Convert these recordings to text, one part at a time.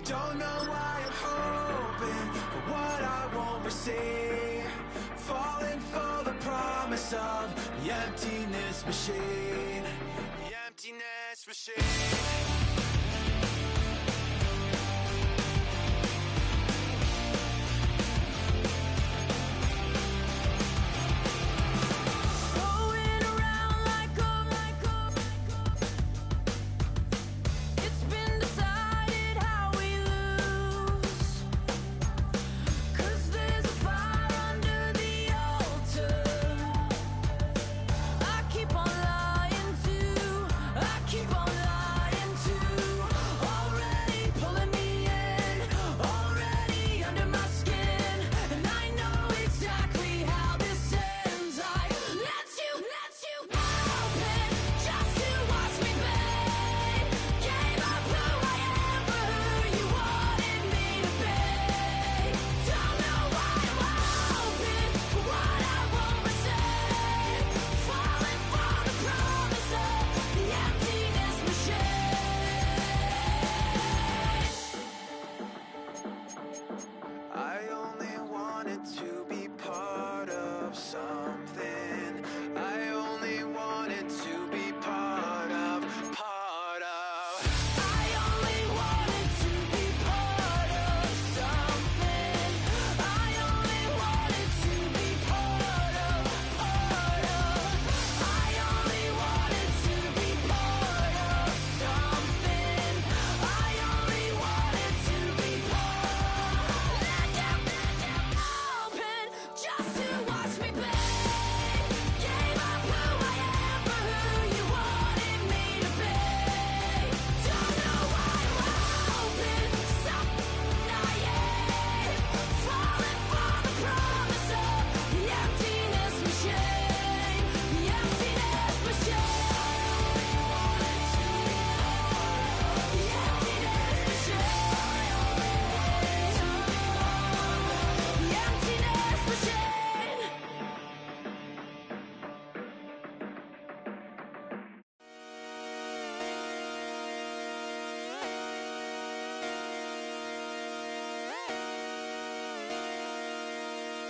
Don't know why I'm hoping for what I won't receive. Falling for the promise of the emptiness machine. The emptiness machine.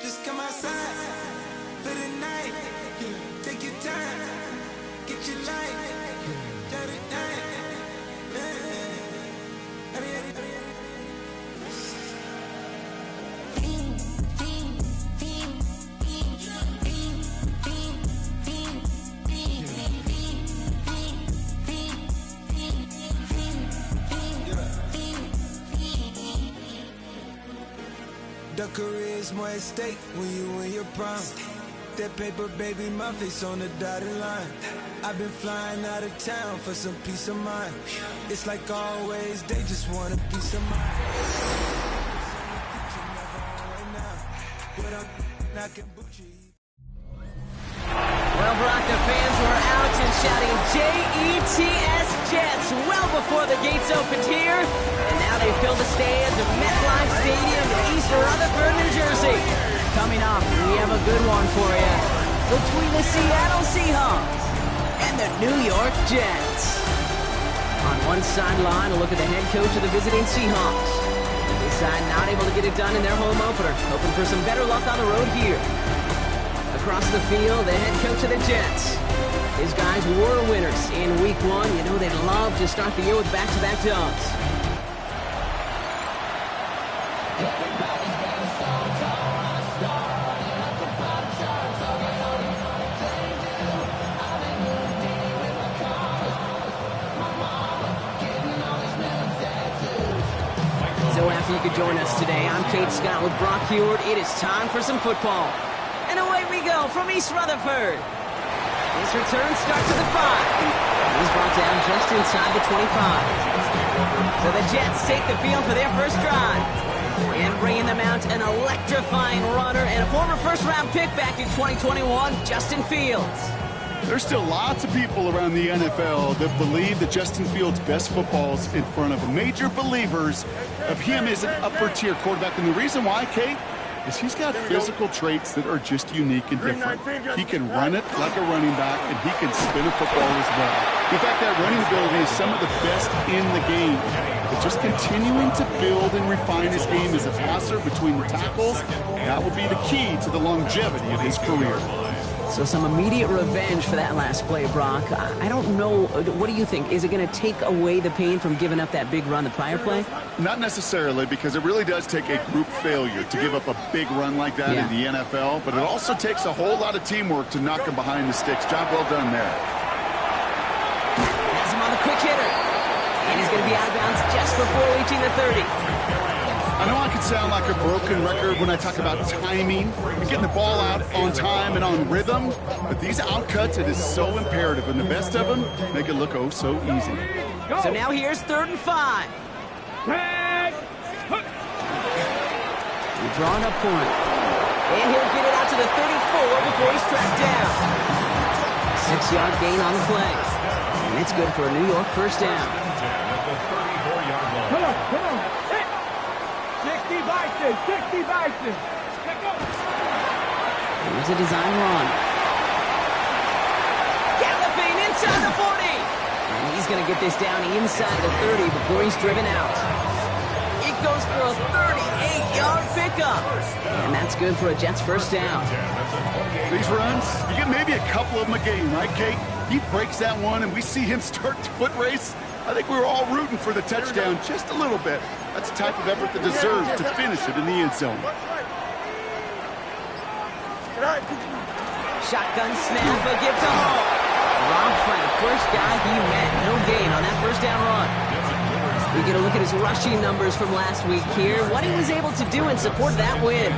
Just come outside for the night. Take your time, get your life, shut it down. The career's more at stake when you win your prime. That paper, baby, my face on the dotted line. I've been flying out of town for some peace of mind. It's like always, they just want a piece of mind. Well, Bronco fans were out and shouting J-E-T-S Jets well before the gates opened here. And now they fill the stands of MetLife Stadium in East Rutherford, New Jersey. Coming up, we have a good one for you. Between the Seattle Seahawks and the New York Jets. On one sideline, a look at the head coach of the visiting Seahawks. This side not able to get it done in their home opener. Hoping for some better luck on the road here. Across the field, the head coach of the Jets. His guys were winners in week one. You know they'd love to start the year with back-to-back dubs. So happy you could join us today. I'm Kate Scott with Brock Huard. It is time for some football. And away we go from East Rutherford. His return starts at the 5. He's brought down just inside the 25. So the Jets take the field for their first drive. And bringing them out an electrifying runner and a former first-round pick back in 2021, Justin Fields. There's still lots of people around the NFL that believe that Justin Fields' best football is in front of major believers of him as an upper-tier quarterback. And the reason why, Kate, is he's got physical traits that are just unique and different. He can run it like a running back, and he can spin a football as well. In fact, that running ability is some of the best in the game. But just continuing to build and refine his game as a passer between the tackles, that will be the key to the longevity of his career. So some immediate revenge for that last play, Brock. I don't know. What do you think? Is it going to take away the pain from giving up that big run the prior play? Not necessarily, because it really does take a group failure to give up a big run like that in the NFL. But it also takes a whole lot of teamwork to knock him behind the sticks. Job well done there. Has him on the quick hitter. And he's going to be out of bounds just before reaching the 30. I know I can sound like a broken record when I talk about timing and getting the ball out on time and on rhythm, but these outcuts, it is so imperative, and the best of them make it look oh so easy. So now here's 3rd and 5. We're drawing up for him. And he'll get it out to the 34 before he's tracked down. 6-yard gain on the play. And it's good for a New York first down. Come on. 60 Bison. Here's a design run. Galloping inside the 40. And he's going to get this down inside the 30 before he's driven out. It goes for a 38-yard pickup. And that's good for a Jets first down. These runs, you get maybe a couple of them a game, right, Kate? He breaks that one, and we see him start the foot race. I think we were all rooting for the touchdown just a little bit. That's the type of effort that deserves to finish it in the end zone. Shotgun snap, a give to Hall. Robbed by the first guy he met. No gain on that first down run. We get a look at his rushing numbers from last week here. What he was able to do in support of that win.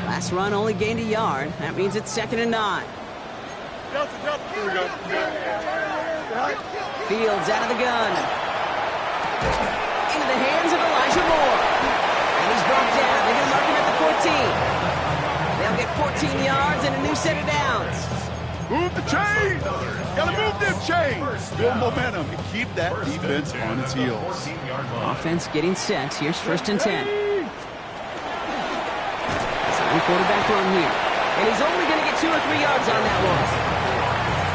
Last run only gained a yard. That means it's 2nd and 9. Fields out of the gun. Into the hands of Elijah Moore. And he's brought down. They're going to mark him at the 14. They'll get 14 yards and a new set of downs. Move the chains! Gotta move them chains! Build momentum and keep that defense on its heels. Offense getting set. Here's 1st and 10. Second quarterback run here. And he's only going to get 2 or 3 yards on that one.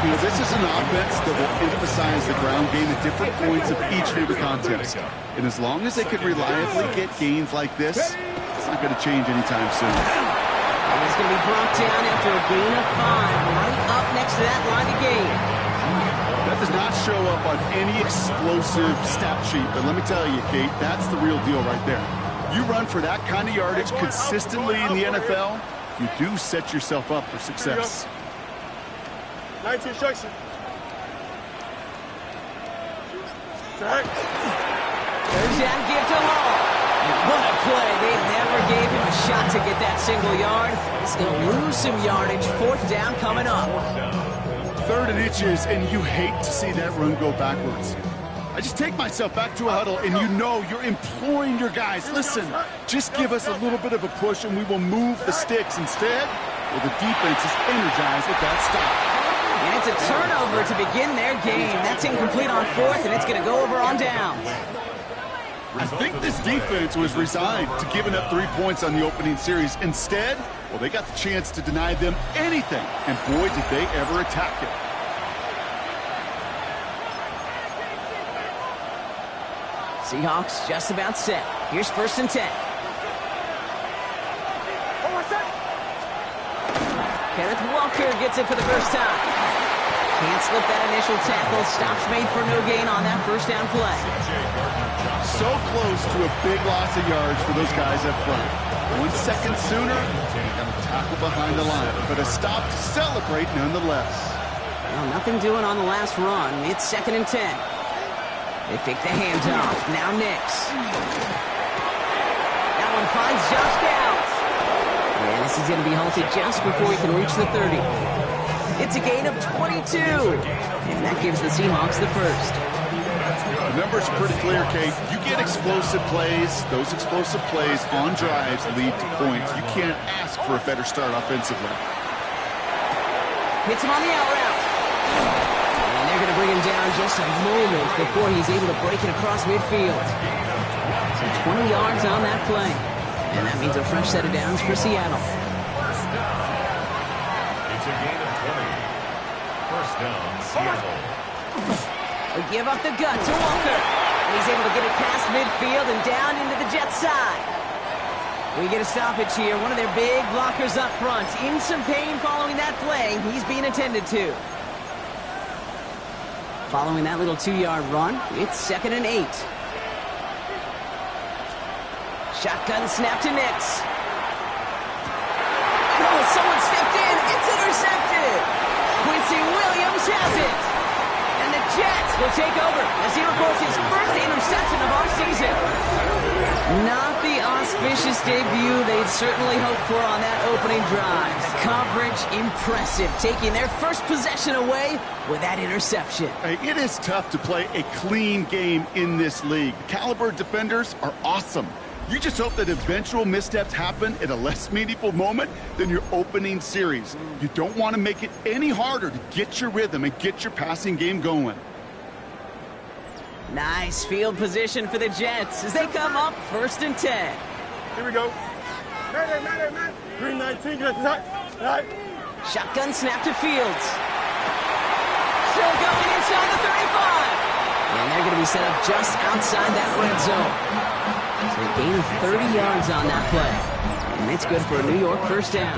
You know, this is an offense that will emphasize the ground game at different points of each and every contest. And as long as they can reliably get gains like this, it's not going to change anytime soon. And he's going to be brought down after a gain of 5, right up next to that line of gain. That does not show up on any explosive stat sheet, but let me tell you, Kate, that's the real deal right there. You run for that kind of yardage consistently in the NFL, you do set yourself up for success. 19 instruction. Sack. There's that give to Hall. And what a play. They never gave him a shot to get that single yard. He's going to lose some yardage. 4th down coming up. 3rd and inches, and you hate to see that run go backwards. I just take myself back to a huddle, and you know you're imploring your guys, listen, just give us a little bit of a push, and we will move the sticks. Instead, well, the defense is energized with that stop. And it's a turnover to begin their game. That's incomplete on 4th, and it's going to go over on downs. I think this defense was resigned to giving up 3 points on the opening series. Instead, well, they got the chance to deny them anything, and boy, did they ever attack it. Seahawks just about set. Here's 1st and 10. Kenneth Walker gets it for the first time. Can't slip that initial tackle. Stops made for no gain on that first down play. So close to a big loss of yards for those guys up front. 1 second sooner, and a tackle behind the line. But a stop to celebrate nonetheless. Well, nothing doing on the last run. It's 2nd and 10. They fake the handoff. Now Nix. That one finds Josh Downs. And this is going to be halted just before he can reach the 30. It's a gain of 22. And that gives the Seahawks the first. The numbers are pretty clear, Kate. You get explosive plays. Those explosive plays on drives lead to points. You can't ask for a better start offensively. Hits him on the out route. And they're going to bring him down just a moment before he's able to break it across midfield. So 20 yards on that play. And that means a fresh set of downs for Seattle. It's a gain of 20. First down, Seattle. They give up the gut to Walker. And he's able to get it past midfield and down into the Jets side. We get a stoppage here. One of their big blockers up front. In some pain following that play. He's being attended to. Following that little 2-yard run, it's 2nd and 8. Shotgun snap to Nix. Oh, someone stepped in. It's intercepted. Quincy Williams has it. And the Jets will take over as he records his first interception of our season. Not the auspicious debut they'd certainly hoped for on that opening drive. The coverage impressive, taking their first possession away with that interception. Hey, it is tough to play a clean game in this league. The caliber defenders are awesome. You just hope that eventual missteps happen at a less meaningful moment than your opening series. You don't want to make it any harder to get your rhythm and get your passing game going. Nice field position for the Jets as they come up 1st and 10. Here we go. Man. Green 19, get that. Shotgun snap to Fields. Still going inside the 35. And they're going to be set up just outside that red zone. So a gain of 30 yards on that play. And it's good for a New York first down.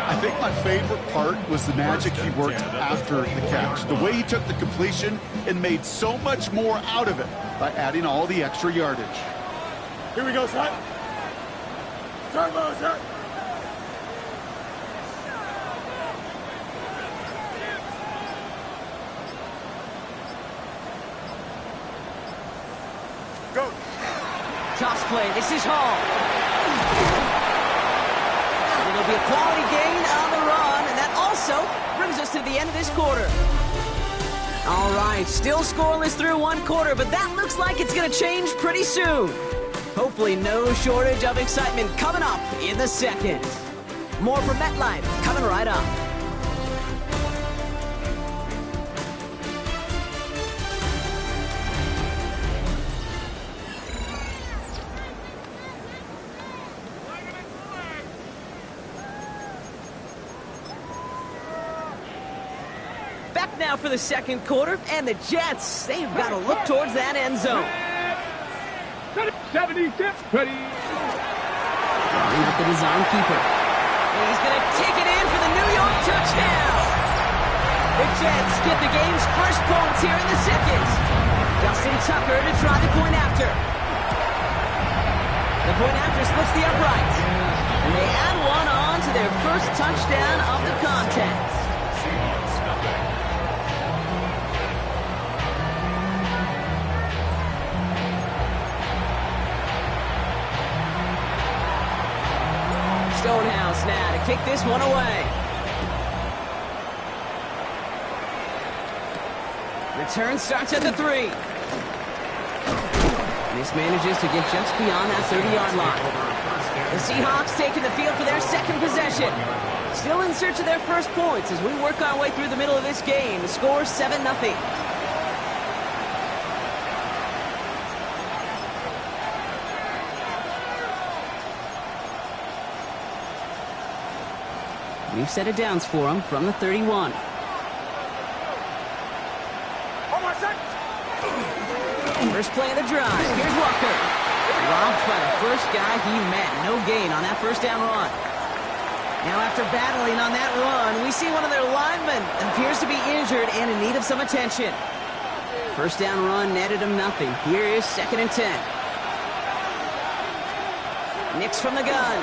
I think my favorite part was the magic he worked after the catch. The way he took the completion and made so much more out of it by adding all the extra yardage. Here we go, son. Turbo, sir. Go. Toss play. This is Hall. It'll be a quality gain on the run, and that also brings us to the end of this quarter. All right, still scoreless through one quarter, but that looks like it's going to change pretty soon. Hopefully no shortage of excitement coming up in the second. More from MetLife coming right up. Back now for the second quarter, and the Jets, they've got to look towards that end zone. 76, ready. Throwing up the design keeper. And he's going to take it in for the New York touchdown. The Jets get the game's first points here in the second. Justin Tucker to try the point after. The point after splits the upright. And they add one on to their first touchdown of the contest. Stonehouse now to kick this one away. Return starts at the 3. Mismanages to get just beyond that 30-yard line. The Seahawks taking the field for their second possession. Still in search of their first points as we work our way through the middle of this game. The score 7-0. We've set it downs for him from the 31. First play of the drive. Here's Walker. Robbed by the first guy he met. No gain on that first down run. Now after battling on that run, we see one of their linemen appears to be injured and in need of some attention. First down run netted him nothing. Here is 2nd and 10. Nix from the gun.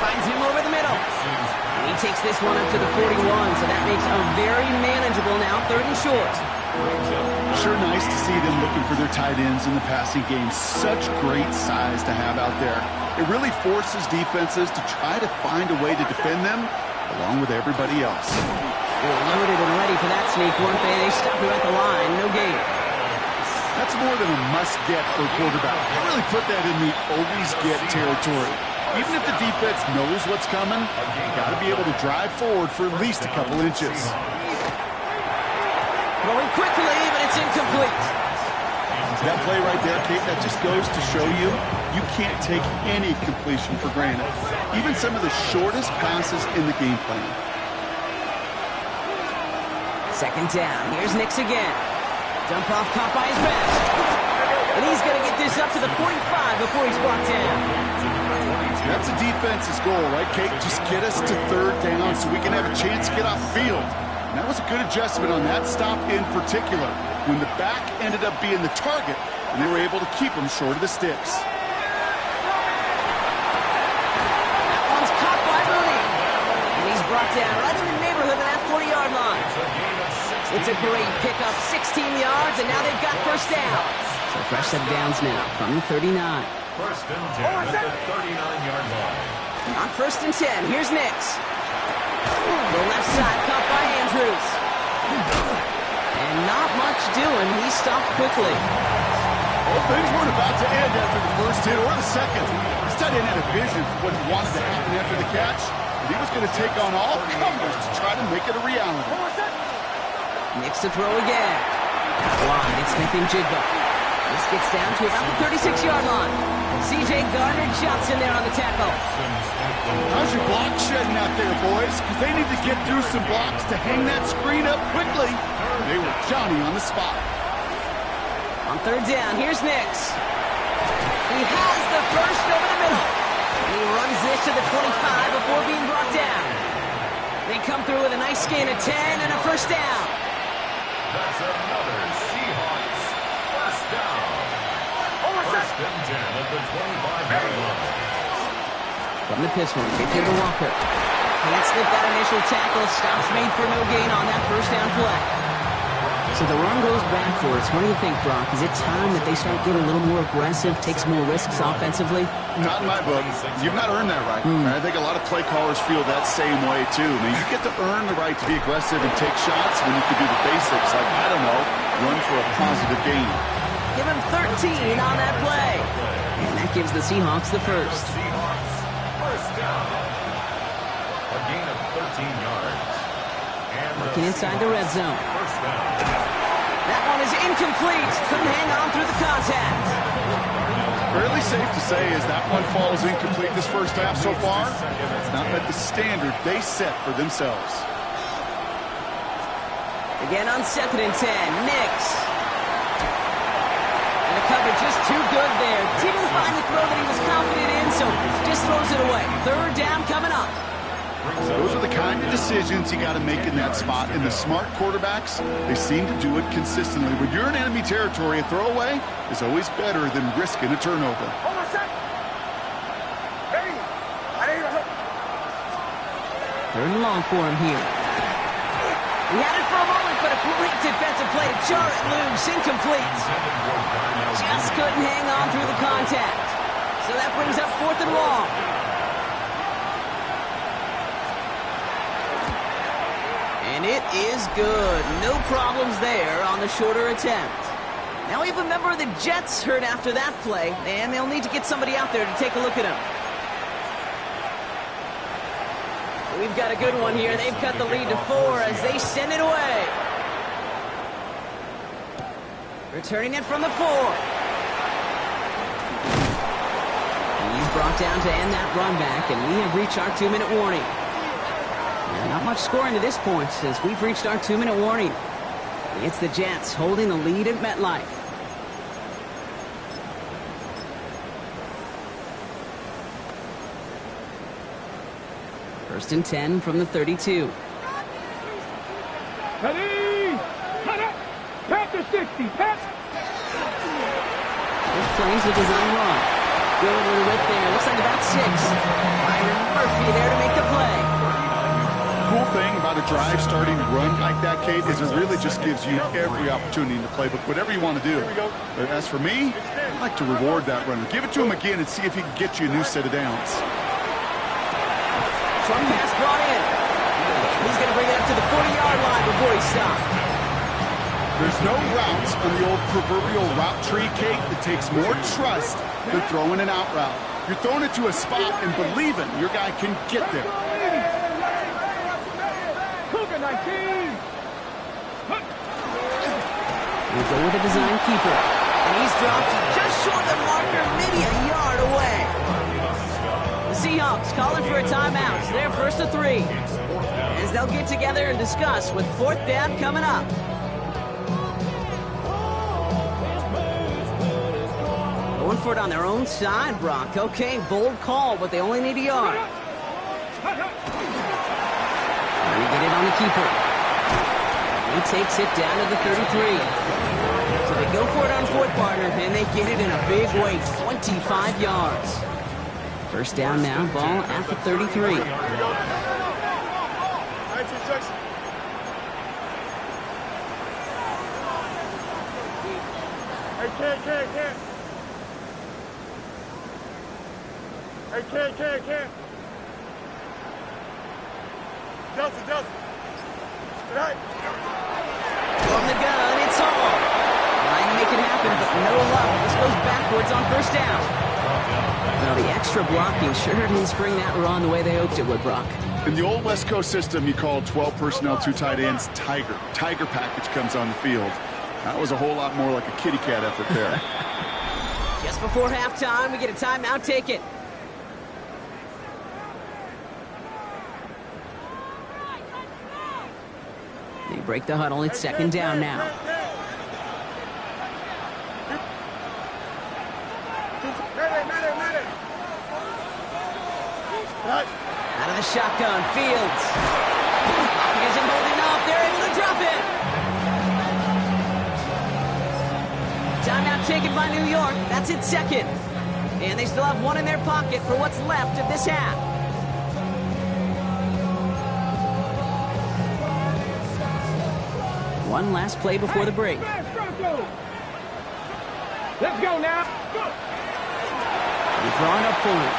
Finds him over the middle. And he takes this one up to the 41, so that makes a very manageable now 3rd and short. Sure nice to see them looking for their tight ends in the passing game. Such great size to have out there. It really forces defenses to try to find a way to defend them along with everybody else. They were loaded and ready for that sneak, weren't they? They stopped him at the line. No gain. That's more than a must-get for a quarterback. They really put that in the always-get territory. Even if the defense knows what's coming, you got to be able to drive forward for at least a couple inches. That play right there, Kate, that just goes to show you, you can't take any completion for granted. Even some of the shortest passes in the game plan. Second down. Here's Nix again. Dump off caught by his best. And he's going to get this up to the 45 before he's brought down. That's a defense's goal, right, Kate? Just get us to third down so we can have a chance to get off field. And that was a good adjustment on that stop in particular, when the back ended up being the target, and they were able to keep him short of the sticks. That one's caught by Mooney. And he's brought down right in the neighborhood of that 40-yard line. It's a great pickup, 16 yards, and now they've got first down. So fresh set of downs now from the 39. First and 10 at the 39-yard line. On first and 10, here's Nix. The left side caught by Andrews. And not much doing. He stopped quickly. Well, things weren't about to end after the first hit or the second. This tight end had a vision for what he wanted to happen after the catch, and he was going to take on all comers to try to make it a reality. Nix to throw again. Wide, it's Smith-Njigba. This gets down to about the 36-yard line. C.J. Gardner-Johnson there on the tackle. How's your block shedding out there, boys? Because they need to get through some blocks to hang that screen up quickly. They were Johnny on the spot. On third down, here's Nix. He has the first over the middle. And he runs this to the 25 before being brought down. They come through with a nice gain of 10 and a first down. That's another Seahawks first down. First and 10 at the 25-yard line. From the pistol, get here to Walker. Can't slip that initial tackle. Stops made for no gain on that first down play. So the run goes backwards. What do you think, Brock? Is it time that they start getting a little more aggressive, take some more risks offensively? Not in my book. You've not earned that right. I think a lot of play callers feel that same way, too. I mean, you get to earn the right to be aggressive and take shots when you can do the basics, like, I don't know, run for a positive gain. Give him 13 on that play. And that gives the Seahawks the first. Seahawks first down. A gain of 13 yards. And Working inside the red zone. First down. That one is incomplete. Couldn't hang on through the contact. Fairly safe to say as that one falls incomplete this first half so far, it's not met the standard they set for themselves. Again on second and 10, Nix. And the coverage just too good there. Didn't find the throw that he was confident in, so just throws it away. Third down coming up. Those are the kind of decisions you got to make in that spot. And the smart quarterbacks, they seem to do it consistently. When you're in enemy territory, a throwaway is always better than risking a turnover. Third and long for him here. He had it for a moment, but a great defensive play to jar it loose. Incomplete. Just couldn't hang on through the contact. So that brings up fourth and long. And it is good. No problems there on the shorter attempt. Now we have a member of the Jets hurt after that play, and they'll need to get somebody out there to take a look at him. We've got a good one here. They've cut the lead to 4 as they send it away. Returning it from the 4. He's brought down to end that run back, and we have reached our 2-minute warning. Not much scoring to this point as we've reached our 2-minute warning. It's the Jets holding the lead at MetLife. First and 10 from the 32. Ready? Pat the 60. Pat. This plays a design run. Good little whip there. Looks like about 6. Byron Murphy there to make the play. Cool thing about a drive starting run like that, Kate, is it really just gives you every opportunity in the playbook, whatever you want to do. But as for me, I like to reward that runner. Give it to him again and see if he can get you a new set of downs. Short pass brought in. He's going to bring it up to the 40-yard line before he stops. There's no routes on the old proverbial route tree, Kate, that takes more trust than throwing an out route. You're throwing it to a spot and believing your guy can get there. We'll go with a design keeper. And he's dropped just short of the marker, maybe a yard away. The Seahawks calling for a timeout. It's their first of 3. As they'll get together and discuss with 4th down coming up. Going for it on their own side, Brock. Okay, bold call, but they only need a yard. Trying to get it on the keeper. He takes it down to the 33. So they go for it on 4th, partner, and they get it in a big way, 25 yards. First down now, ball at the 33. Hey, can't. Hey, can't. Justin. Right. From the gun, it's all. Trying to make it happen, but no luck. This goes backwards on first down. Now the extra blocking sure didn't spring that run the way they hoped it would, Brock. In the old West Coast system, you called 12 personnel, 2 tight ends, Tiger. Tiger package comes on the field. That was a whole lot more like a kitty cat effort there. Just before halftime, we get a timeout taken. They break the huddle. It's second down now. Out of the shotgun, Fields. Isn't holding up. They're able to drop it. Timeout taken by New York. That's its second. And they still have one in their pocket for what's left of this half. One last play before the break. Let's go now. He's drawing up for it.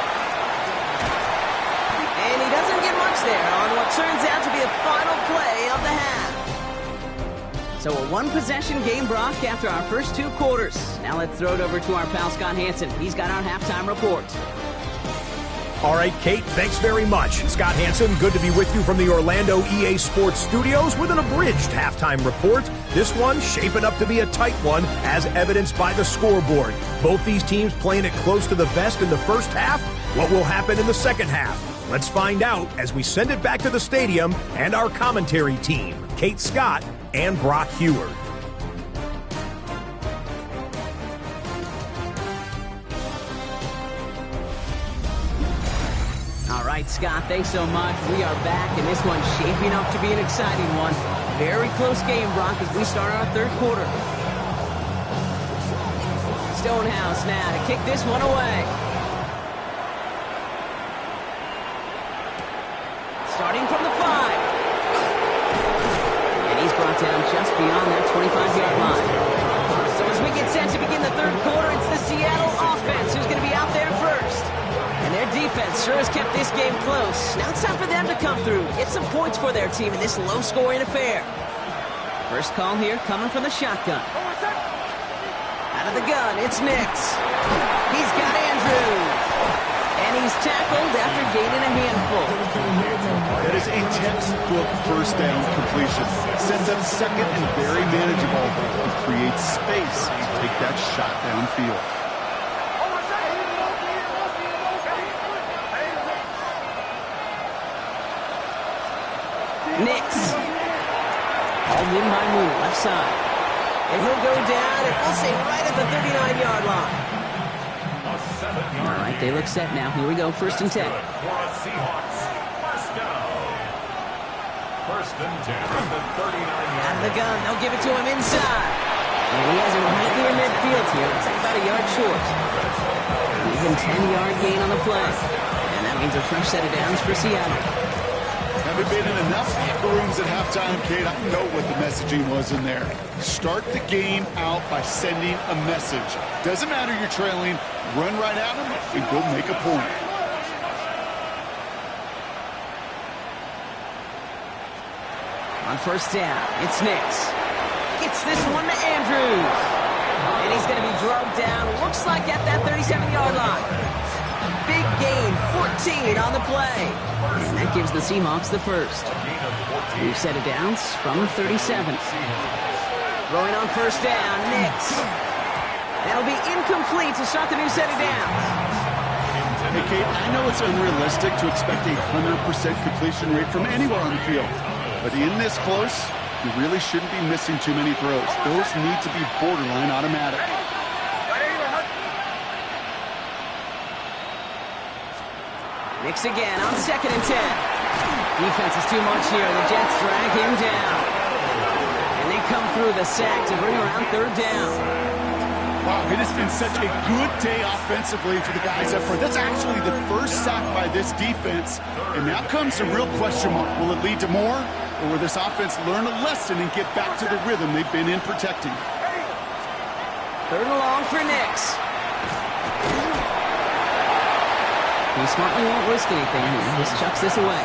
And he doesn't get much there on what turns out to be the final play of the half. So a one-possession game, Brock, after our first 2 quarters. Now let's throw it over to our pal Scott Hanson. He's got our halftime report. All right, Kate, thanks very much. Scott Hanson, good to be with you from the Orlando EA Sports Studios with an abridged halftime report. This one shaping up to be a tight one, as evidenced by the scoreboard. Both these teams playing it close to the vest in the first half. What will happen in the second half? Let's find out as we send it back to the stadium and our commentary team, Kate Scott and Brock Huard. All right, Scott, thanks so much. We are back, and this one's shaping up to be an exciting one. Very close game, Brock, as we start our third quarter. Stonehouse now to kick this one away. Starting from the 5. And he's brought down just beyond that 25-yard line. So as we get set to begin the third quarter, it's the Seattle offense who's going to be out there first. And their defense sure has kept this game close. Now it's time for them to come through, get some points for their team in this low-scoring affair. First call here coming from the shotgun. Out of the gun, it's Nix. He's got Andrews. And he's tackled after gaining a handful. That is a textbook first down completion. Sends up second and very manageable and creates space to take that shot downfield. Nix. Hauled in by Moore, left side. And he'll go down, and we'll say right at the 39-yard line. All right, they look set now. Here we go, first and 10. For a Seahawks first down. First and 10 from the 39-yard Out of the gun, they'll give it to him inside. And he has it right near midfield here. It's like about a yard short. Even 10-yard gain on the play. And that means a fresh set of downs for Seattle. Having been in enough locker rooms at halftime, Kate, I know what the messaging was in there. Start the game out by sending a message. Doesn't matter you're trailing, run right at them and go make a point. On first down, it's Nix. Gets this one to Andrews. And he's going to be drugged down, looks like at that 37-yard line. Big gain, 14 on the play. And that gives the Seahawks the first. We've set it downs from the 37. Throwing on first down, Nix. That'll be incomplete to start the new set of downs. Hey, Kate, I know it's unrealistic to expect a 100% completion rate from anywhere on the field. But in this close, you really shouldn't be missing too many throws. Those need to be borderline automatic. Nix again on 2nd and 10. Defense is too much here. The Jets drag him down. And they come through the sack to bring around 3rd down. Wow, it has been such a good day offensively for the guys up front. That's actually the first sack by this defense. And now comes the real question mark. Will it lead to more? Or will this offense learn a lesson and get back to the rhythm they've been in protecting? 3rd and long for Nix. He smartly won't risk anything here. Just chucks this away.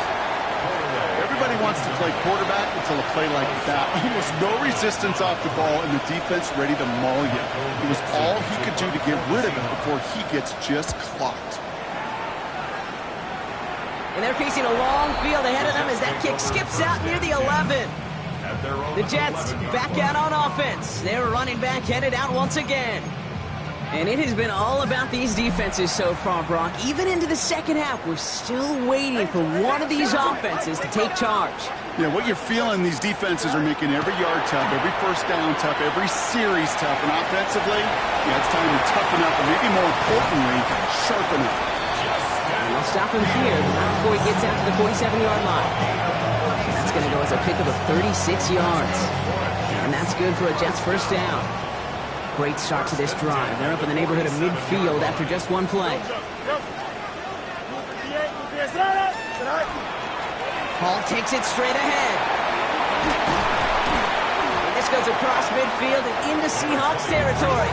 Everybody wants to play quarterback until a play like that. Almost no resistance off the ball and the defense ready to maul you. It was all he could do to get rid of it before he gets just clocked. And they're facing a long field ahead of them as that kick skips out near the 11. The Jets back out on offense. They're running back headed out once again. And it has been all about these defenses so far, Brock. Even into the second half, we're still waiting for one of these offenses to take charge. Yeah, what you're feeling, these defenses are making every yard tough, every first down tough, every series tough. And offensively, yeah, it's time to toughen up and maybe more importantly, sharpen up. And they'll stop him here, not before he gets out to the 47-yard line. That's going to go as a pickup of 36 yards. And that's good for a Jets first down. Great start to this drive. They're up in the neighborhood of midfield after just one play. Hall takes it straight ahead. And this goes across midfield and into Seahawks territory.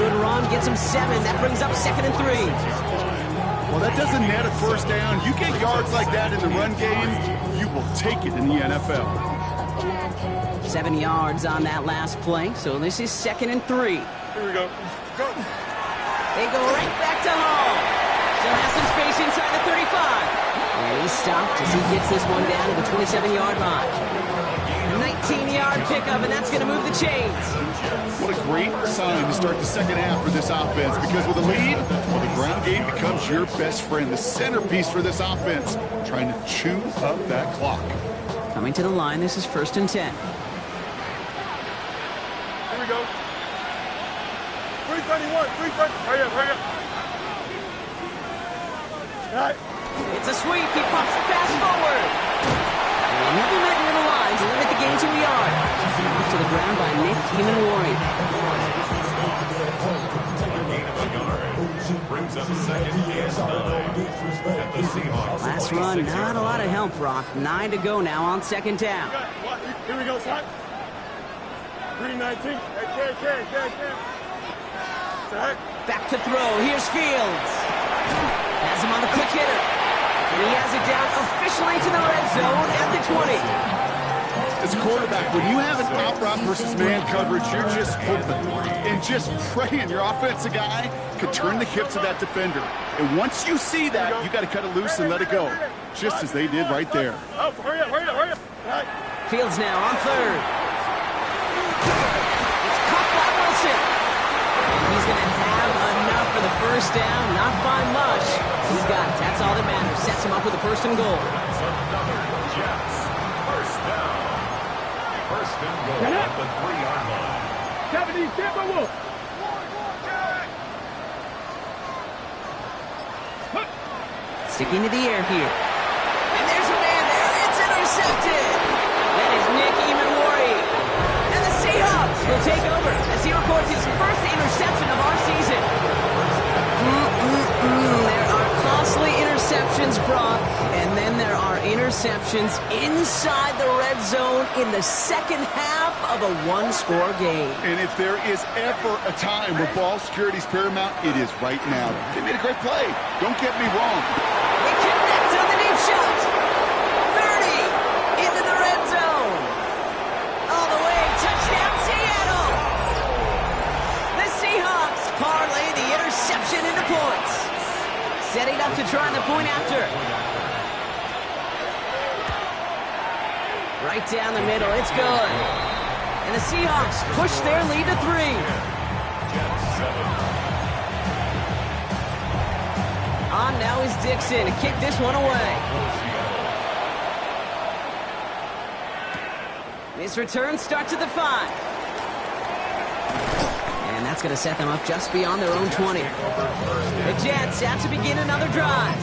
Good run, gets him 7. That brings up 2nd and 3. Well, that doesn't net a first down. You get yards like that in the run game, you will take it in the NFL. 7 yards on that last play, so this is 2nd and 3. Here we go. Go. They go right back to Hall. Still has some space inside the 35. And he's stopped as he gets this one down to the 27-yard line. A 19-yard pickup, and that's going to move the chains. What a great sign to start the second half for this offense, because with a lead, well, the ground game becomes your best friend, the centerpiece for this offense, trying to chew up that clock. Coming to the line, this is 1st and 10. Here we go. 331, 330. Hurry up, hurry up. All right. It's a sweep. He pops the pass forward. And he'll be met near the line to limit the gain to a yard. Knocked to the ground by Nick Emanwari. Brings up 2nd and 9 at the Seahawks. Last run, not a lot of help, Brock. 9 to go now on 2nd down. Here we go, Scott. 319. Back to throw. Here's Fields. Has him on the quick hitter. And he has it down officially to the red zone at the 20. As a quarterback, when you have an out route versus man coverage, you're just hoping and just praying your offensive guy could turn the hips of that defender. And once you see that, you got to cut it loose and let it go, just as they did right there. Oh, hurry up, hurry up, hurry up. Right. Fields now on 3rd. It's caught by Wilson. He's going to have enough for the first down, not by much. He's got it. That's all that matters. Sets him up with a 1st and goal. Jets. First down. 1st and goal at the 3-yard line. Sticking to the air here. And there's a man there. It's intercepted. That is Nick Emanwari. And the Seahawks will take over as he records his first interception of our season. There are costly interceptions, Brock. And then there are interceptions inside the red zone in the second half of a one-score game. And if there is ever a time where ball security is paramount, it is right now. They made a great play. Don't get me wrong. They connect on the deep shot. 30 into the red zone. All the way, touchdown Seattle. The Seahawks parlay the interception into points. Setting up to try the point after. Right down the middle, it's good. And the Seahawks push their lead to 3. Jets 7. On now is Dixon to kick this one away. This return starts at the 5. And that's going to set them up just beyond their own 20. The Jets have to begin another drive.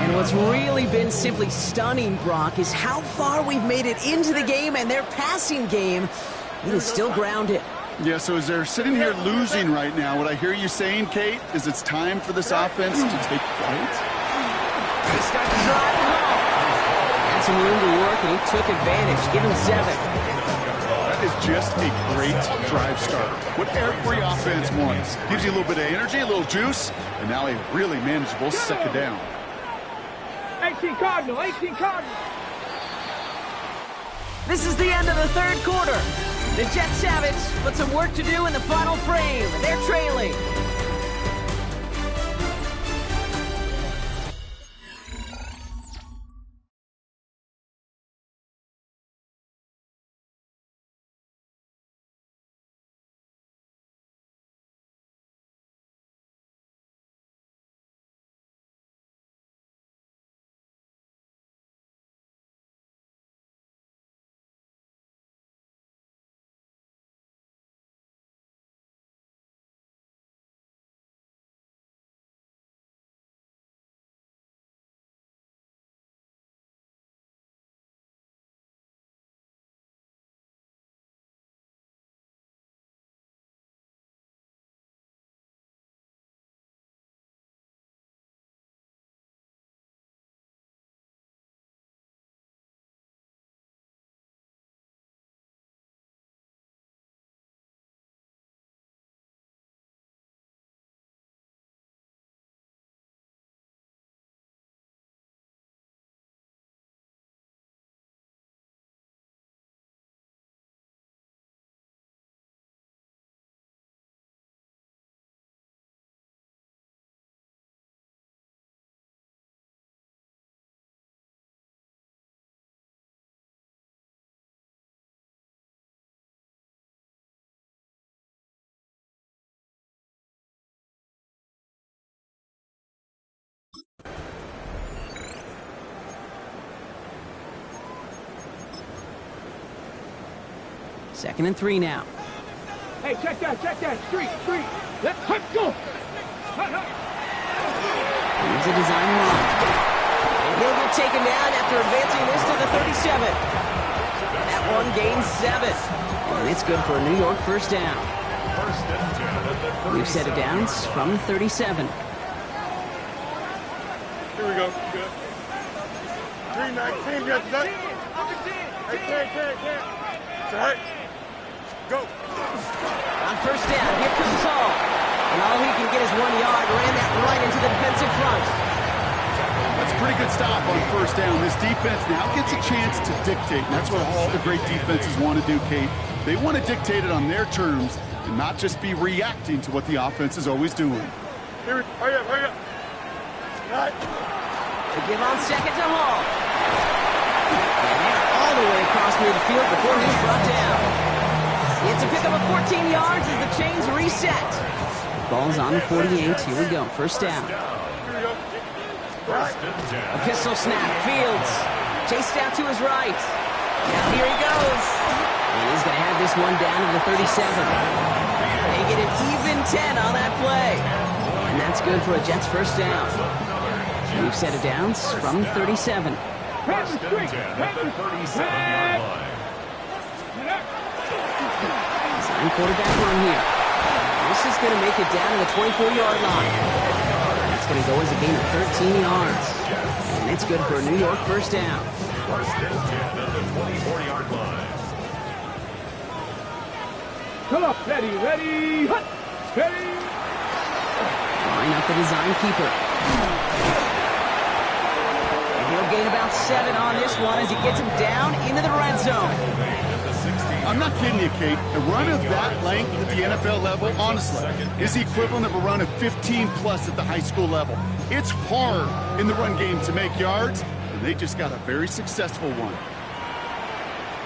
And what's really been simply stunning, Brock, is how far we've made it into the game, and their passing game, it is still grounded. Yeah, so as they're sitting here losing right now, what I hear you saying, Kate, is it's time for this offense to take flight. They start to drive home. Had some room to work, and he took advantage. Give him 7. That is just a great drive starter. What every offense wants. Gives you a little bit of energy, a little juice, and now a really manageable second down. 18 Cardinal, 18 Cardinal. This is the end of the third quarter. The Jets have it, but some work to do in the final frame. They're trailing. Second and 3 now. Hey, check that, street. Let's go. Here's a design run. And he'll get taken down after advancing this to the 37. That one gains 7. And it's good for a New York first down. First and 10 at the 37. We've set it down from 37. Here we go. Good. 319, yes, that. Hey, can't. Right. Go. On first down, here comes Hall. And all he can get is 1 yard. Ran that right into the defensive front. That's a pretty good stop on first down. This defense now gets a chance to dictate. And that's what all the great defenses want to do, Kate. They want to dictate it on their terms and not just be reacting to what the offense is always doing. Hurry up. Right. They give on second to Hall. And they're all the way across midfield before he's brought down. It's a pickup of 14 yards as the chains reset. Ball's on the 48. Here we go. First down. First and 10. A pistol snap. Fields chased out to his right. Now here he goes. And he's going to have this one down to the 37. They get an even 10 on that play. And that's good for a Jets first down. We've set it down from 37. First and 10 at the 37-yard line. Design quarterback run here. This is going to make it down to the 24-yard line. That's going to go as a gain of 13 yards. And it's good for a New York first down. First and 10 at the 24-yard line. Come on, ready, hut, ready. Line up the design keeper. And he'll gain about 7 on this one as he gets him down into the red zone. I'm not kidding you, Kate. A run of that length at the NFL level, honestly, is the equivalent of a run of 15-plus at the high school level. It's hard in the run game to make yards, and they just got a very successful one.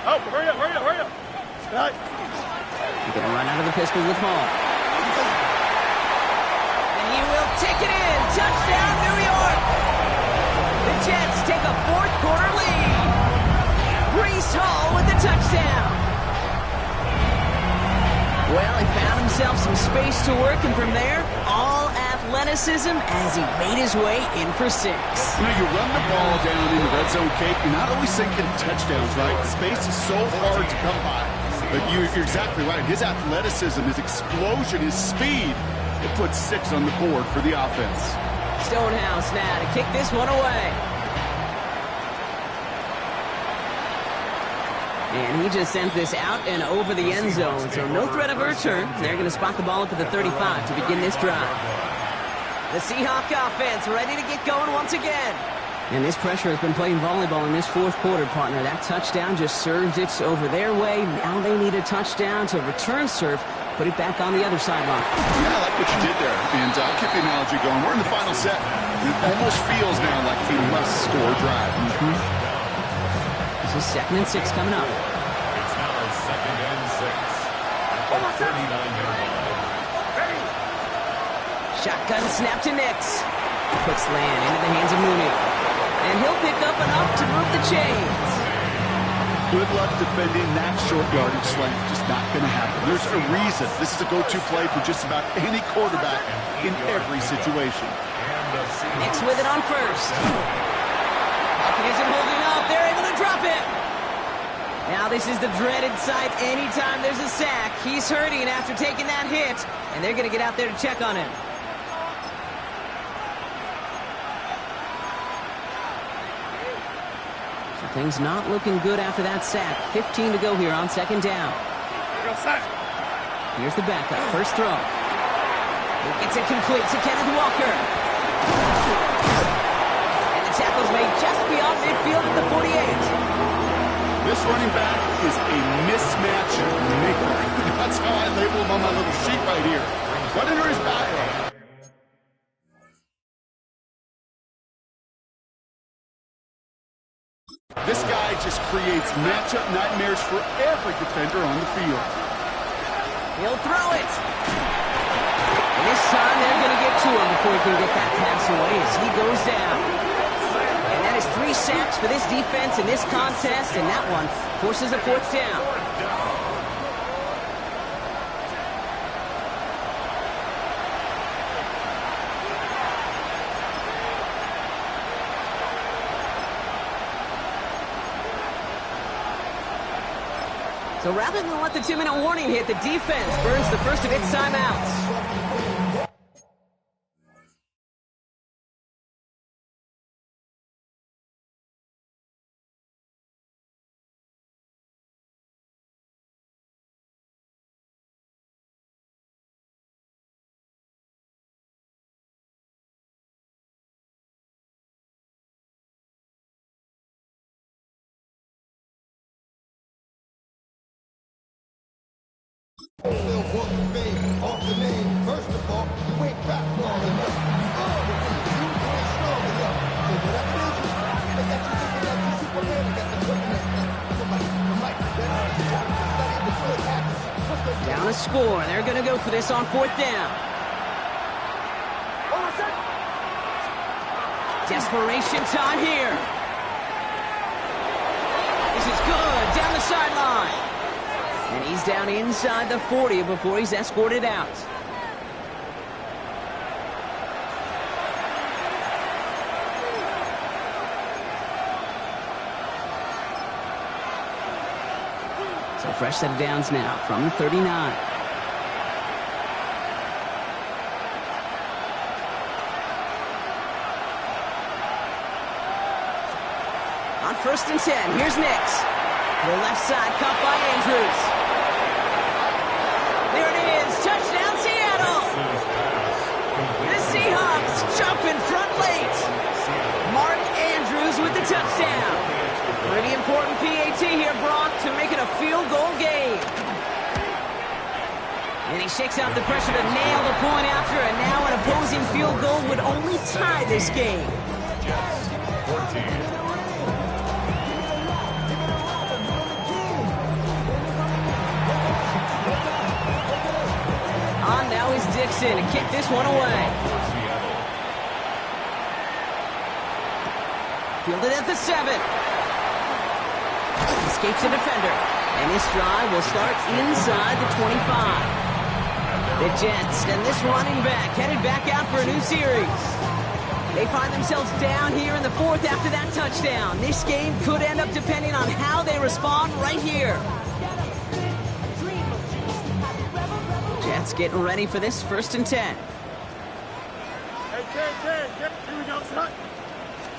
Oh, hurry up. Right. He's going to run out of the pistol with Hall. take it in. Touchdown, New York. The Jets take a fourth quarter lead. Breece Hall with the touchdown. Well, he found himself some space to work, and from there, all athleticism as he made his way in for 6. You know, you run the ball down in the red zone, Kate, you're not always thinking touchdowns, right? Space is so hard to come by. But you're exactly right. His athleticism, his explosion, his speed, it puts 6 on the board for the offense. Stonehouse now to kick this one away. And he just sends this out and over the end zone. So no threat of a return. They're going to spot the ball up at the 35 to begin this drive. The Seahawk offense ready to get going once again. And this pressure has been playing volleyball in this fourth quarter, partner. That touchdown just served it over their way. Now they need a touchdown to return serve, put it back on the other sideline. Yeah, I like what you did there. And I'll keep the analogy going. We're in the final set. It almost feels now like a must-score drive. This is 2nd and 6 coming up. It's now 2nd and 6 at the 39-yard line. Shotgun snap to Nix. Puts Land into the hands of Mooney. And he'll pick up enough to move the chains. Good luck defending that short yardage slant. Just not going to happen. There's a reason. This is a go-to play for just about any quarterback in every situation. Nix with it on first. Hopkins isn't holding up. They're able to drop it. Now this is the dreaded sight anytime there's a sack. He's hurting after taking that hit, and they're going to get out there to check on him. So things not looking good after that sack. 15 to go here on 2nd down. Here's the backup. First throw. He gets it complete to Kenneth Walker. Tackles made just beyond midfield at the 48. This running back is a mismatch maker. That's how I label him on my little sheet right here. Right under his bio. This guy just creates matchup nightmares for every defender on the field. He'll throw it. And this time they're going to get to him before he can get that pass away as he goes down. And that is 3 sacks for this defense in this contest, and that one forces a 4th down. So rather than let the 2-minute warning hit, the defense burns the first of its timeouts. First of all, you ain't back long enough. Down a score. They're going to go for this on 4th down. Desperation time here. This is good. Down the sideline. And he's down inside the 40 before he's escorted out. So fresh set of downs now from the 39. On 1st and 10, here's Nix. The left side caught by Andrews. There it is. Touchdown, Seattle. The Seahawks jump in front late. Mark Andrews with the touchdown. Pretty important PAT here, Brock, to make it a field goal game. And he shakes out the pressure to nail the point after, and now an opposing field goal would only tie this game. Jets, 14. Now is Dixon to kick this one away. Fielded at the 7. Escapes the defender. And this drive will start inside the 25. The Jets and this running back headed back out for a new series. They find themselves down here in the 4th after that touchdown. This game could end up depending on how they respond right here. Jets getting ready for this 1st and 10. Hey, 10. Here we go.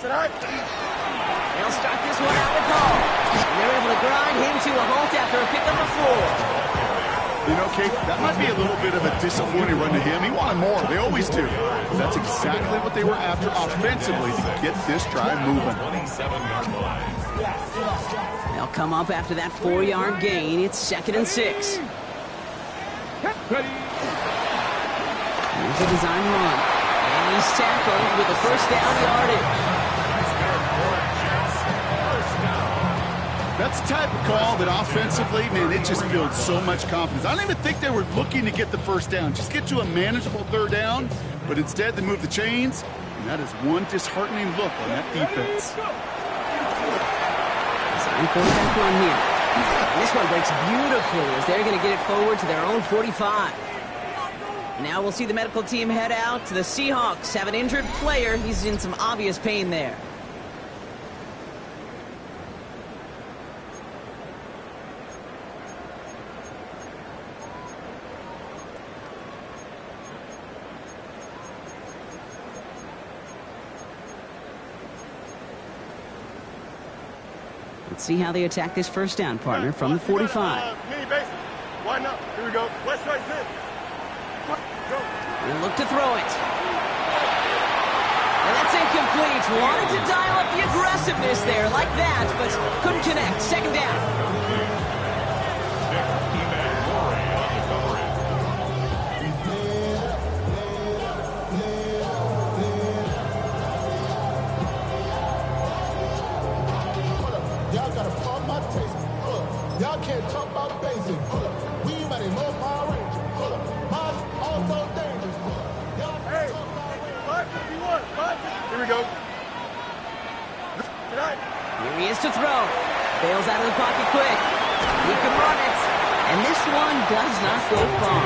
Sit high. They'll start this one out with Hall. And they're able to grind him to a halt after a pickup of 4. You know, Kate, that might be a little bit of a disappointing run to him. He wanted more. They always do. But that's exactly what they were after offensively to get this drive moving. 27-yard line. They'll come up after that 4-yard gain. It's 2nd and 6. Here's a design run. And he's tackled with the 1st down yardage. That's the type of call that offensively, man, it just builds so much confidence. I don't even think they were looking to get the 1st down. Just get to a manageable 3rd down, but instead they move the chains, and that is one disheartening look on that defense. Design quarterback run here. And this one breaks beautifully as they're going to get it forward to their own 45. Now we'll see the medical team head out to the Seahawks. Have an injured player. He's in some obvious pain there. Let's see how they attack this 1st down, partner, from the 45. Mini base. Why not? Here we go. West side sit. Go. We'll look to throw it. And that's incomplete. Wanted to dial up the aggressiveness there like that, but couldn't connect. 2nd down. Y'all can't talk about basic. We might have more Power Ranger. Mine also dangerous. Hey, 551. 551. Here we go. Here he is to throw. Bails out of the pocket quick. He can run it. And this one does not go far.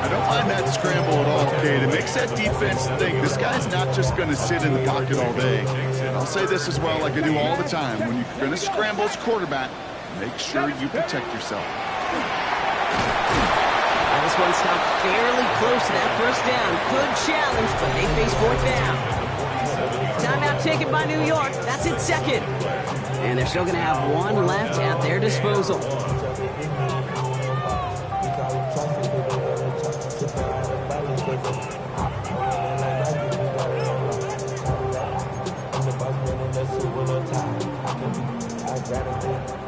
I don't mind that scramble at all, Kate. It makes that defense think this guy's not just going to sit in the pocket all day. I'll say this as well like I do all the time. When you're going to scramble as quarterback, make sure you protect yourself. Well, this one stopped fairly close to that 1st down. Good challenge, but they face 4th down. Timeout taken by New York. That's its 2nd. And they're still going to have one left at their disposal.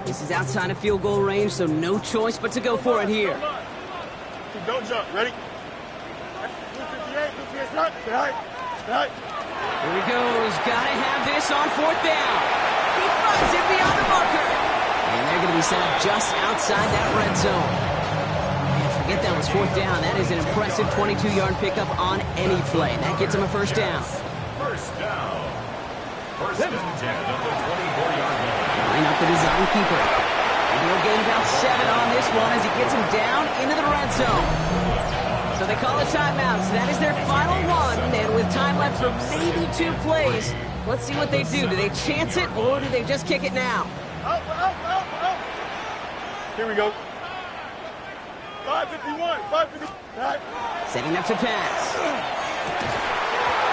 This is outside of field goal range, so no choice but to go for it here. Don't jump. Ready? 258. Right. Right. Here he goes. Gotta have this on 4th down. He finds it beyond the marker. And they're going to be set up just outside that red zone. Man, forget that was 4th down. That is an impressive 22-yard pickup on any play. That gets him a 1st down. 1st down. 1st and 10 on the 24-yard line. Line up the design keeper. And he'll gain about 7 on this one as he gets him down into the red zone. So they call a timeout. So that is their final one. And with time left for maybe 2 plays, let's see what they do. Do they chance it or do they just kick it now? Out. Here we go. 551. 551. Right. Setting up to pass.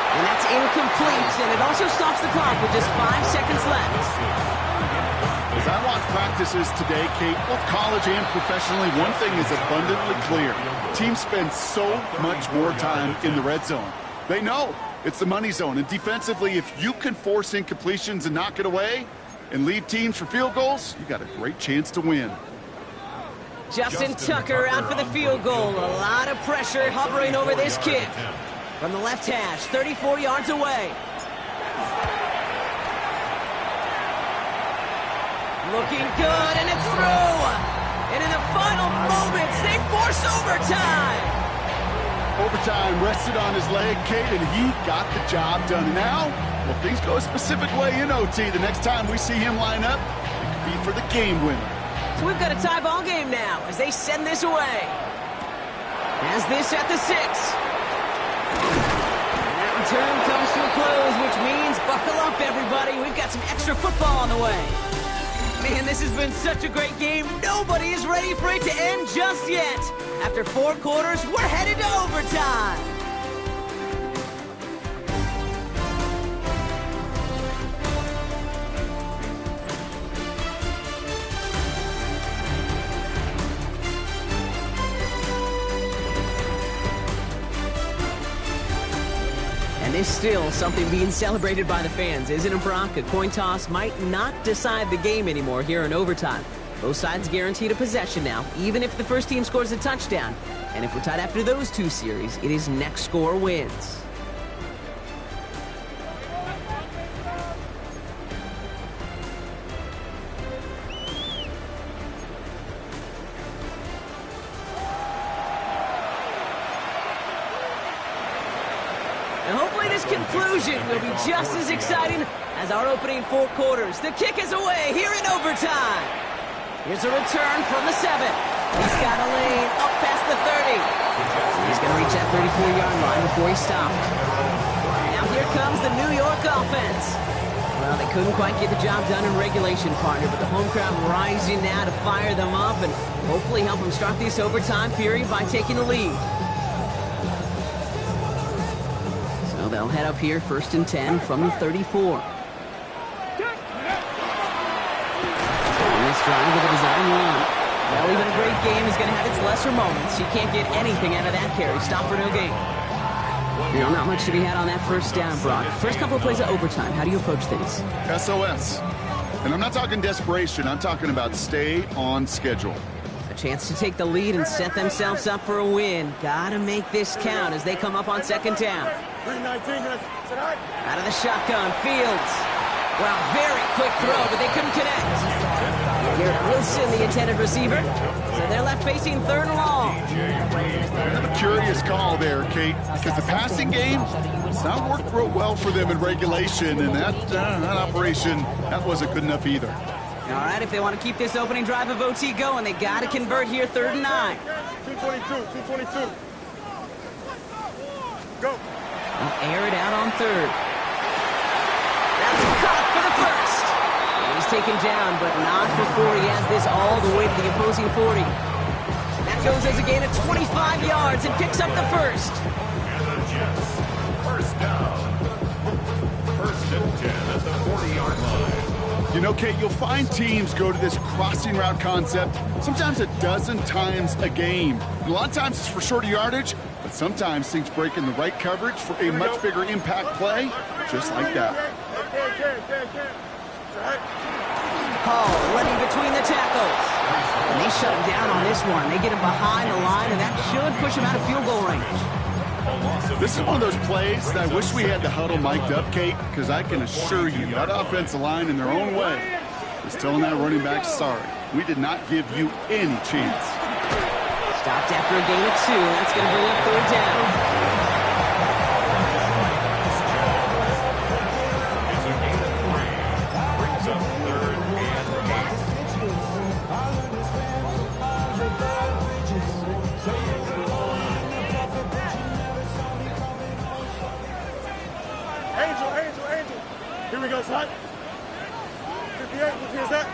And that's incomplete, and it also stops the clock with just 5 seconds left. As I watch practices today, Kate, both college and professionally, one thing is abundantly clear. Teams spend so much more time in the red zone. They know it's the money zone, and defensively, if you can force incompletions and knock it away and leave teams for field goals, you got a great chance to win. Justin Tucker out for the field goal. A lot of pressure hovering over this kick. From the left hash, 34 yards away. Looking good, and it's through. And in the final moments, they force overtime. Overtime rested on his leg, Kate, and he got the job done. Now, Well, things go a specific way in OT. The next time we see him line up, it could be for the game winner. So we've got a tie ball game now as they send this away. As this at the 6. And that return comes to a close, which means buckle up, everybody. We've got some extra football on the way. Man, this has been such a great game. Nobody is ready for it to end just yet. After 4 quarters, we're headed to overtime. And there's still something being celebrated by the fans, isn't it, Brock? A coin toss might not decide the game anymore here in overtime. Both sides guaranteed a possession now, even if the first team scores a touchdown. And if we're tied after those 2 series, it is next score wins. And hopefully this conclusion will be just as exciting as our opening 4 quarters. The kick is away here in overtime. Here's a return from the 7. He's got a lane up past the 30. He's going to reach that 34-yard line before he stopped. Now here comes the New York offense. Well, they couldn't quite get the job done in regulation, partner, but the home crowd rising now to fire them up and hopefully help them start this overtime period by taking the lead. They'll head up here, 1st and 10 from the 34. And this drive with a design run. Well, even a great game is going to have its lesser moments. You can't get anything out of that carry. Stop for no gain. You know, not much to be had on that first down, Brock. First couple of plays of overtime. How do you approach things? SOS. And I'm not talking desperation. I'm talking about stay on schedule. A chance to take the lead and set themselves up for a win. Gotta make this count as they come up on 2nd down. 319, out of the shotgun, Fields. Well, very quick throw, but they couldn't connect. Garrett Wilson, the intended receiver. So they're left facing 3rd and long. Kind of a curious call there, Kate, because the passing game has not worked real well for them in regulation, and that operation, that wasn't good enough either. All right, if they want to keep this opening drive of OT going, they got to convert here, 3rd and 9. 222. Go. They'll air it out on 3rd. That's caught for the 1st. And he's taken down, but not before he has this all the way to the opposing 40. That goes as a gain of 25 yards and picks up the 1st. And the Jets, 1st down. 1st and 10 at the 40-yard line. You know, Kate, you'll find teams go to this crossing route concept sometimes a dozen times a game. And a lot of times it's for shorter yardage, but sometimes things break in the right coverage for a much bigger impact play, just like that. Hall running between the tackles. And they shut him down on this one. They get him behind the line, and that should push him out of field goal range. This is one of those plays that I wish we had the huddle mic'd up, Kate, because I can assure you that offensive line in their own way is telling that running back, sorry, we did not give you any chance. Stopped after a gain of 2. That's going to bring up 3rd down. It's a gain of 3. Brings up 3rd and 8. Angel. Here we go, slide. 58, which is that?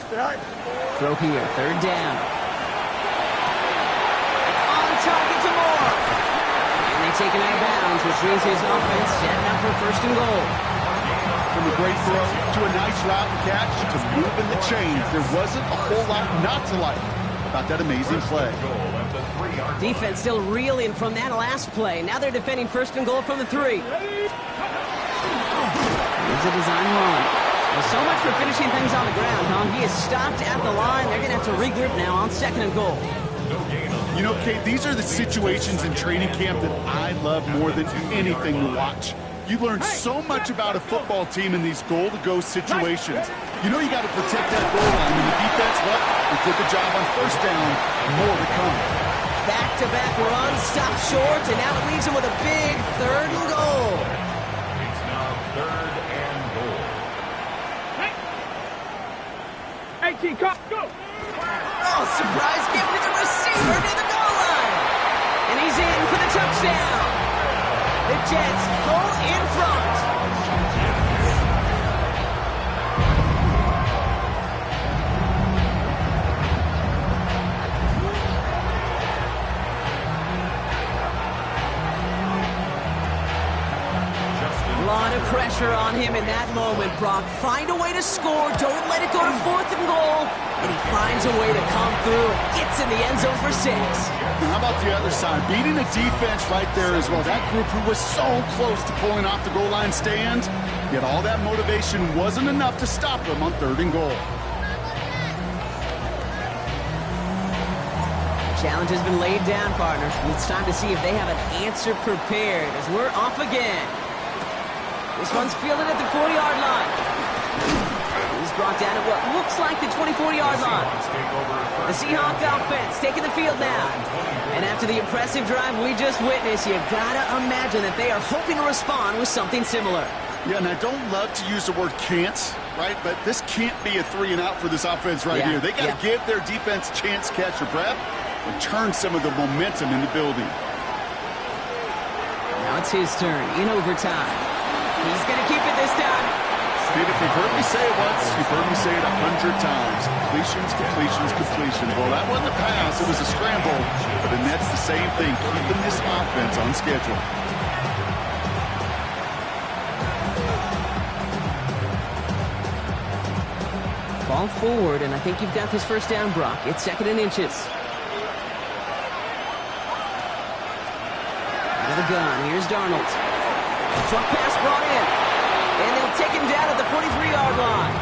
Stay high. Throw here, 3rd down. It's on target to Moore. And they take him out of bounds, which means his offense setting up for 1st and goal. From a great throw to a nice route and catch to moving the chains, there wasn't a whole lot not to like about that amazing play. Defense still reeling from that last play. Now they're defending 1st and goal from the 3. Here's a design run. Well, so much for finishing things on the ground, huh? He is stopped at the line. They're going to have to regroup now on 2nd and goal. You know, Kate, these are the situations in training camp that I love more than anything to watch. You learn so much about a football team in these goal-to-go situations. You know you got to protect that goal line, and the defense, well, they did the job on 1st down, more to come. Back-to-back runs, stop short, and now it leaves him with a big 3rd and goal. It's now 3rd and goal. Hey, T-Cop, go! Oh, surprise gift to the receiver near the goal line. And he's in for the touchdown. The Jets pull in front. A lot of pressure on him in that moment, Brock. Find a way to score. Don't let it go to 4th and goal. And he finds a way to come through and gets in the end zone for 6. And how about the other side? Beating a defense right there as well. That group who was so close to pulling off the goal line stand, yet all that motivation wasn't enough to stop them on 3rd and goal. Challenge has been laid down, partner. It's time to see if they have an answer prepared as we're off again. This one's fielded at the 40-yard line. He's brought down at what looks like the 24-yard line. The Seahawks offense taking the field now. And after the impressive drive we just witnessed, you gotta imagine that they are hoping to respond with something similar. Yeah, and I don't love to use the word can't, right? But this can't be a 3-and-out for this offense right here. They got to give their defense a chance to catch their breath and turn some of the momentum in the building. Now it's his turn in overtime. He's going to keep it this time. Steve, if you've heard me say it once, you've heard me say it 100 times. Completions, completions, completions. Well, that wasn't a pass. It was a scramble. But the Nets, the same thing, keeping this offense on schedule. Ball forward, and I think you've got this first down, Brock. It's 2nd and inches. Out of the gun. Here's Darnold. Truck pass brought in. And they'll take him down at the 43-yard line.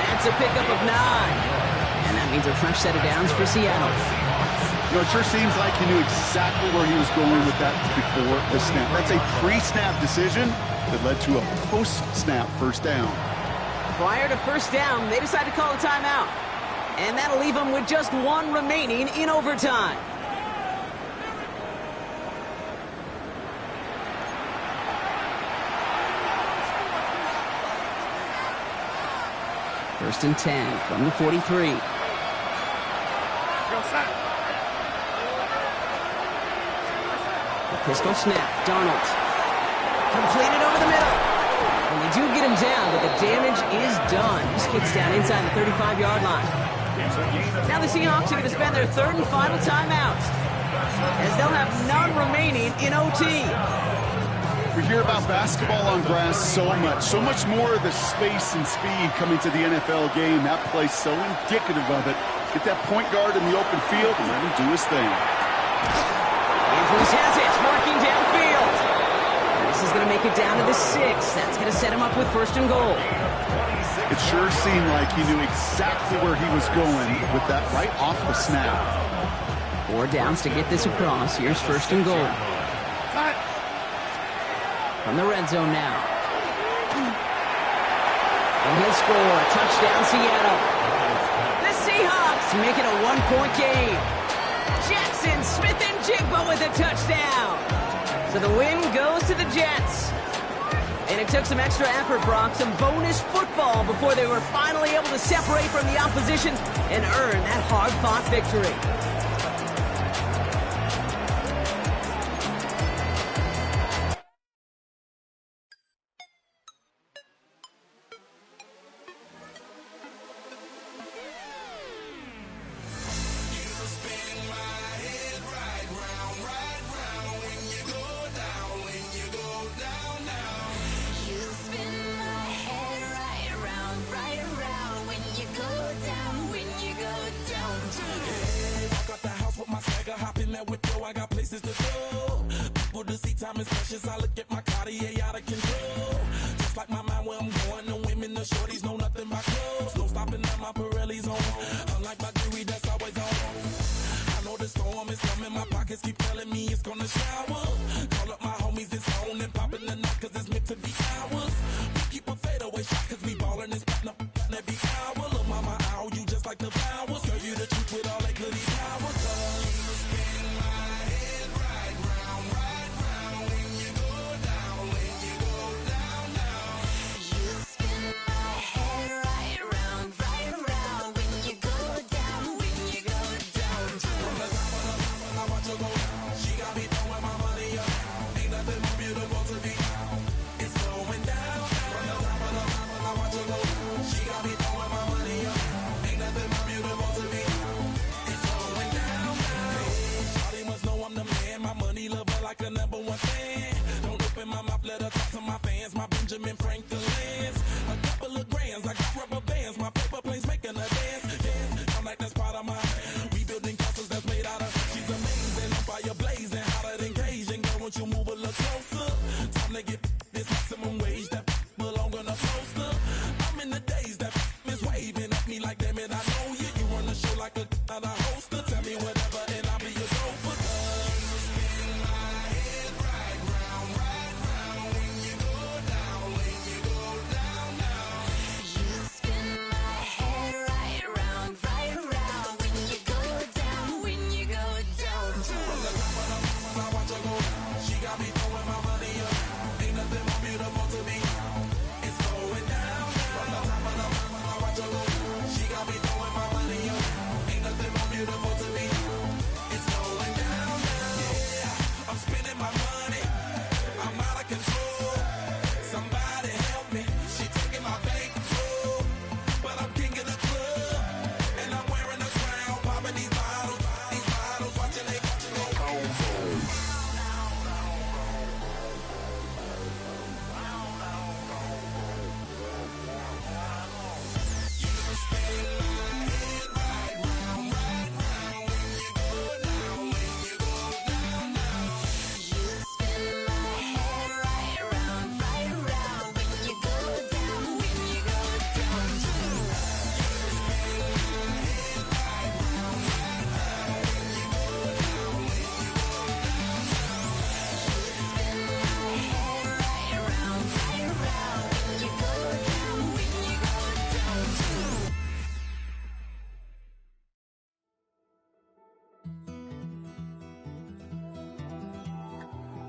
That's a pickup of 9. And that means a fresh set of downs for Seattle. You know, it sure seems like he knew exactly where he was going with that before the snap. That's a pre-snap decision that led to a post-snap first down. Prior to first down, they decide to call a timeout. And that'll leave them with just 1 remaining in overtime. First and 10 from the 43. The pistol snap. Darnold. Completed over the middle. And they do get him down, but the damage is done. This kid's down inside the 35-yard line. Now the Seahawks are going to spend their 3rd and final timeout, as they'll have none remaining in OT. We hear about basketball on grass so much more of the space and speed coming to the NFL game. That play's so indicative of it. Get that point guard in the open field and let him do his thing. Andrews has it, working downfield. And this is going to make it down to the 6. That's going to set him up with 1st and goal. It sure seemed like he knew exactly where he was going with that right off the snap. 4 downs to get this across. Here's 1st and goal. From the red zone now. And he'll score. Touchdown, Seattle. The Seahawks make it a 1-point game. Jackson Smith-Njigba with a touchdown. So the win goes to the Jets. And it took some extra effort, Brock, some bonus football before they were finally able to separate from the opposition and earn that hard-fought victory. Girl, you the truth with all that goody power. know you. You run the show like a not a hoster. Tell me whatever and I'll be your gopher. You spin my head right round when you go down, when you go down, down. You spin my head right round when you go down, when you go down. From the top of the mountain, I watch her go down. She got me throwing my money up. Ain't nothing more beautiful to me. It's going down, down. From the top of the mountain, I watch her go down. She got me throwing my money up. Ain't nothing more beautiful to me. It's going down, down. Yeah, I'm spending my money. I'm out of control. Somebody help me. She taking my bankroll, but I'm king of the club, and I'm wearing a crown, popping these bottles, watching they go.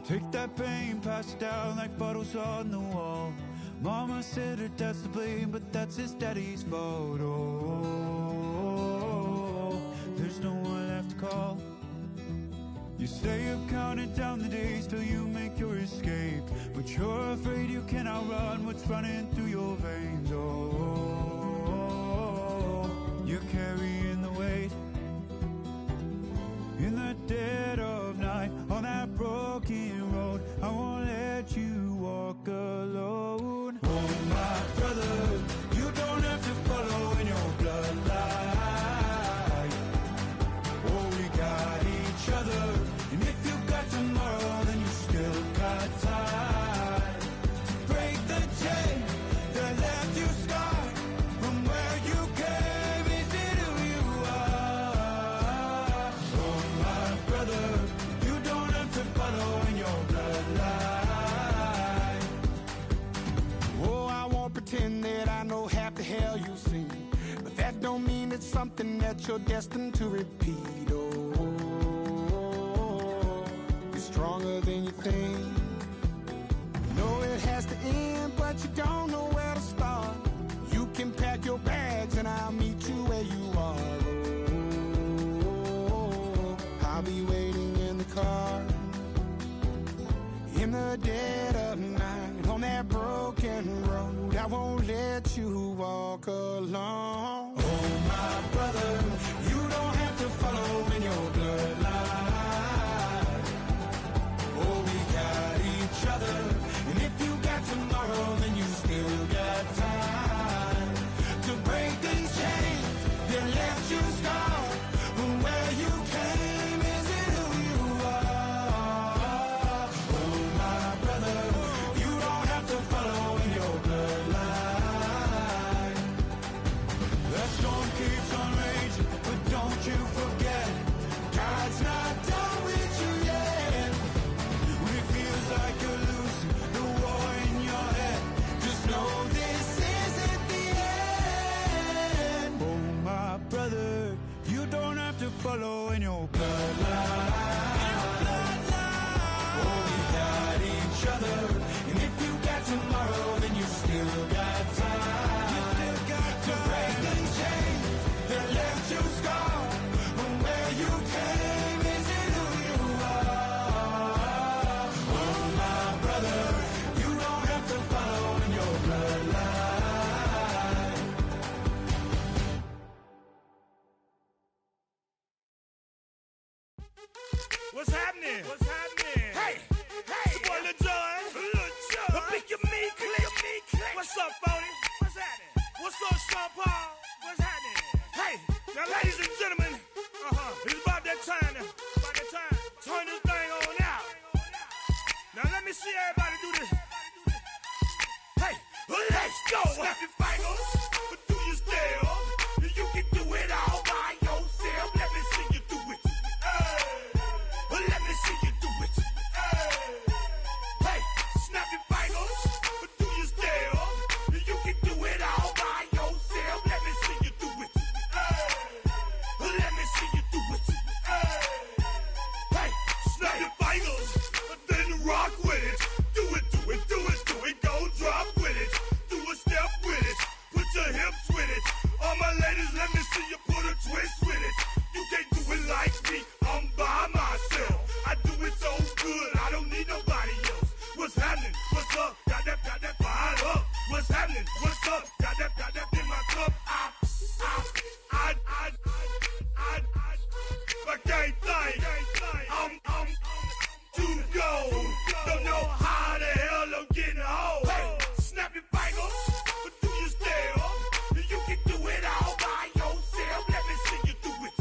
Take that pain, pass it down like bottles on the wall. Mama said her dad's to blame, but that's his daddy's fault. Oh, there's no one left to call. You stay up counting down the days till you make your escape, but you're afraid you cannot run what's running through your veins. Oh, you're carrying the weight in the dead of night on that broken road. I won't let you walk alone. Oh, my brother, you don't have to follow in your bloodline. Oh, we got each other, and if you got tomorrow, then you still got time to break the chain that left you scarred from where you came. Is it who you are? Oh, my brother, you don't have to follow in your bloodline. Oh, I won't pretend that I know half the hell you've seen, but that don't mean it's something that you're destined to repeat. Oh, you're stronger than you think. You know it has to end, but you don't know where to start. You can pack your bags and I'll meet you where you are. Oh, I'll be waiting in the car in the dead of night on that broken road. I won't let you walk alone. Oh, my brother, you don't have to follow in your bloodline. Oh, we got each other, and if you got tomorrow, then you still got time to break these chains that left you scarred from where you came. Is it who you are? Oh, my brother, you don't have to follow in your bloodline. The storm keeps on raging, but don't you forget, God's not done with you yet. When it feels like you're losing the war in your head, just know this isn't the end. Oh, my brother, you don't have to follow in your bloodline. Oh, we got each other, and if you got tomorrow, then you still got time. To break these chains that left you scarred from where you came. Is it who you are? Oh, my brother, you don't have to follow in your bloodline. What's happening? What's happening? Hey, it's your boy Lil Jon. The Pick Your Me Click. What's up, Phony? What's happening? What's up, Sean Paul? What's happening? Hey, now, ladies and gentlemen, it's about that time. Turn this thing on out. Now, let me see everybody do this. Hey, let's go. Snap your fingers, but do you still? You can do it. see you put a twist with it. You can't do it like me, I'm by myself. I do it so good, I don't need nobody else. What's happening? What's up? Got that fired up. What's happening? What's up? Got that in my cup. I can't think. I'm too go. Don't know how the hell I'm getting home. Hey, snap your fingers, but do you still? You can do it all by yourself. Let me see you do it.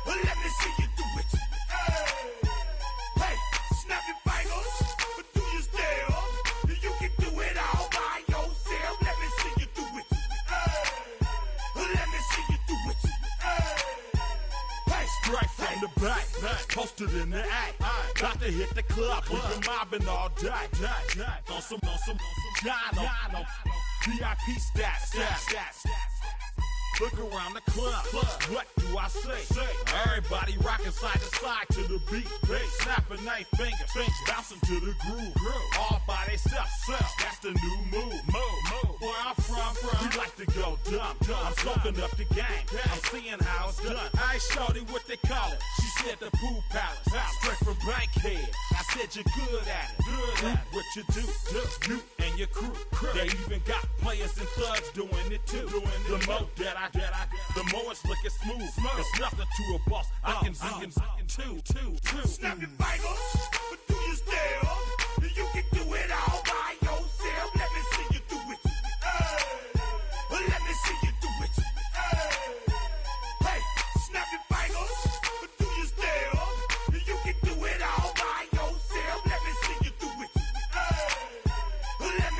Let me see you do it. Hey, snap your fingers, but do you still? You can do it all by yourself. Let me see you do it. Let me see you do it. Hey, Straight from the back, posted in the act. Got to hit the club, we've been mobbing all day. On some Jono, VIP stats. Look around the club, what do I say? Everybody rocking side to side to the beat. Snapping their fingers, bouncing to the groove. All by themselves, that's the new move. Where I'm from, we like to go dumb. I'm soaking up the game, I'm seeing how it's done. I ain't shorty what they call it. She said the pool palace, straight from Bankhead. I said you're good at it. What you do, you and your crew. They even got players and thugs doing it too. The more that the more it's looking smooth. It's nothing to a boss. I can too. snap your fingers,